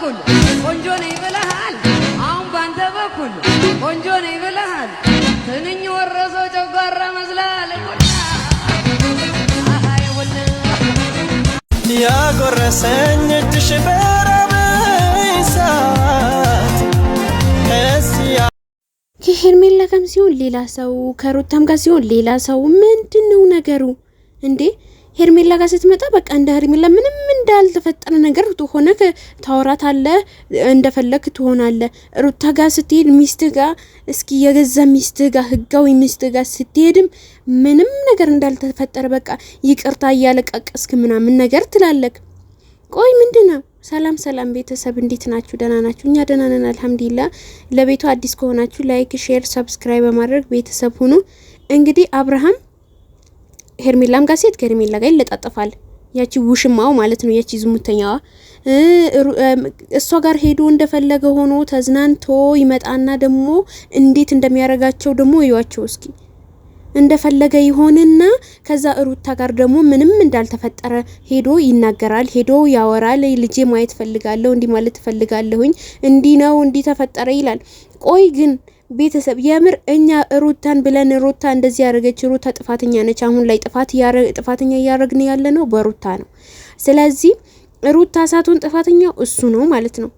በኩል ቆንጆ ነኝ ብለሃል አሁን ባንተ በኩል ቆንጆ ነኝ ብለሃል ትንኝ ወረሰው ጨጓራ መስላል አሃይ ወለ ያጎረሰኝ እጅሽ በረመይሳት ከሄርሜላ ጋርም ሲሆን ሌላ ሰው ከሩታም ጋር ሲሆን ሌላ ሰው ምንድነው ነገሩ እንዴ? ሄርሜላ ጋር ስትመጣ በቃ እንደ ሄርሜላ ምንም እንዳልተፈጠረ ነገር ሆነ ታወራት አለ እንደፈለክ ትሆናለ። ሩታ ጋር ስትሄድ ሚስትህ ጋር እስኪ የገዛ ሚስትህ ጋር ህጋዊ ሚስትህ ጋር ስትሄድም ምንም ነገር እንዳልተፈጠረ በቃ ይቅርታ እያለቀቀስክ ምናምን ነገር ትላለክ። ቆይ ምንድነው? ሰላም ሰላም ቤተሰብ እንዴት ናችሁ? ደህና ናችሁ? እኛ ደህና ነን አልሐምዱሊላህ። ለቤቱ አዲስ ከሆናችሁ ላይክ፣ ሼር፣ ሰብስክራይብ በማድረግ ቤተሰብ ሁኑ። እንግዲህ አብርሃም ሄርሜላም ጋር ሴት ከሄርሜላ ጋር ይለጣጠፋል። ያቺ ውሽማው ማለት ነው ያቺ ዝሙተኛዋ እሷ ጋር ሄዶ እንደፈለገ ሆኖ ተዝናንቶ ይመጣና ደግሞ እንዴት እንደሚያረጋቸው ደግሞ ይዋቸው እስኪ እንደፈለገ ይሆንና ከዛ ሩታ ጋር ደግሞ ምንም እንዳልተፈጠረ ሄዶ ይናገራል። ሄዶ ያወራል። ልጄ ማየት ፈልጋለሁ እንዲ ማለት ፈልጋለሁኝ እንዲ ነው እንዲ ተፈጠረ ይላል። ቆይ ግን ቤተሰብ የምር እኛ ሩታን ብለን ሩታ እንደዚህ ያረገች ሩታ ጥፋተኛ ነች። አሁን ላይ ጥፋተኛ ያረግን ያለ ነው በሩታ ነው። ስለዚህ ሩታ ሳትሆን ጥፋተኛው እሱ ነው ማለት ነው።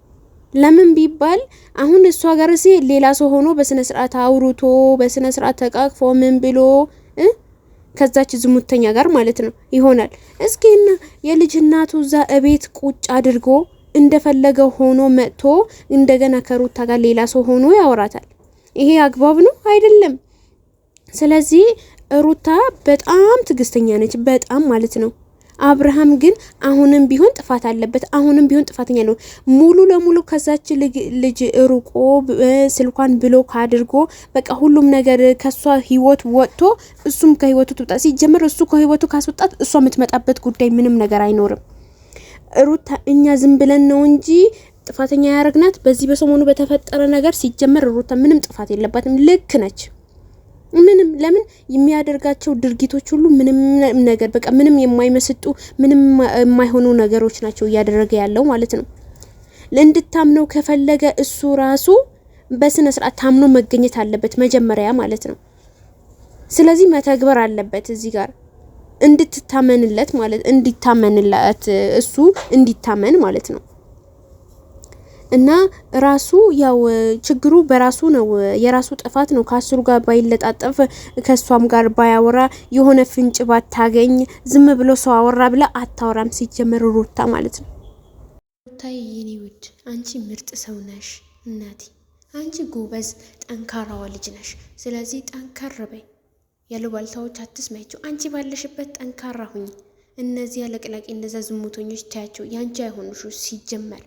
ለምን ቢባል አሁን እሷ ጋር ሌላ ሰው ሆኖ በስነ ስርዓት አውሩቶ በስነ ስርዓት ተቃቅፎ ምን ብሎ ከዛች ዝሙተኛ ጋር ማለት ነው ይሆናል። እስኪና የልጅ እናቱ ዛ እቤት ቁጭ አድርጎ እንደፈለገ ሆኖ መጥቶ እንደገና ከሩታ ጋር ሌላ ሰው ሆኖ ያወራታል። ይሄ አግባብ ነው አይደለም። ስለዚህ ሩታ በጣም ትግስተኛ ነች በጣም ማለት ነው። አብርሃም ግን አሁንም ቢሆን ጥፋት አለበት። አሁንም ቢሆን ጥፋተኛ ነው። ሙሉ ለሙሉ ከዛች ልጅ ሩቆ ስልኳን ብሎክ አድርጎ በቃ ሁሉም ነገር ከሷ ህይወት ወጥቶ እሱም ከህይወቱ ትውጣ። ሲጀመር እሱ ከህይወቱ ካስወጣት እሷ የምትመጣበት ጉዳይ ምንም ነገር አይኖርም። ሩታ እኛ ዝም ብለን ነው እንጂ ጥፋተኛ ያረግናት በዚህ በሰሞኑ በተፈጠረ ነገር። ሲጀመር ሩታ ምንም ጥፋት የለባትም። ልክ ነች። ምንም ለምን የሚያደርጋቸው ድርጊቶች ሁሉ ምንም ነገር በቃ ምንም የማይመስጡ ምንም የማይሆኑ ነገሮች ናቸው እያደረገ ያለው ማለት ነው። ለእንድታምነው ከፈለገ እሱ ራሱ በስነ ስርዓት ታምኖ መገኘት አለበት መጀመሪያ ማለት ነው። ስለዚህ መተግበር አለበት እዚህ ጋር እንድትታመንለት ማለት እንዲታመንላት እሱ እንዲታመን ማለት ነው። እና ራሱ ያው ችግሩ በራሱ ነው። የራሱ ጥፋት ነው። ካስሩ ጋር ባይለጣጠፍ ከሷም ጋር ባያወራ የሆነ ፍንጭ ባታገኝ ዝም ብሎ ሰው አወራ ብላ አታወራም ሲጀመር ሩታ ማለት ነው። ሩታዬ የኔ ውድ አንቺ ምርጥ ሰው ነሽ እናቴ። አንቺ ጎበዝ ጠንካራዋ ልጅ ነሽ። ስለዚህ ጠንካራ በይ። ያሉባልታዎች አትስማይቸው። አንቺ ባለሽበት ጠንካራ ሁኚ። እነዚህ ያለቅላቂ እንደዛ ዝሙተኞች ታያቸው ያንቺ አይሆኑሽ ሲጀመር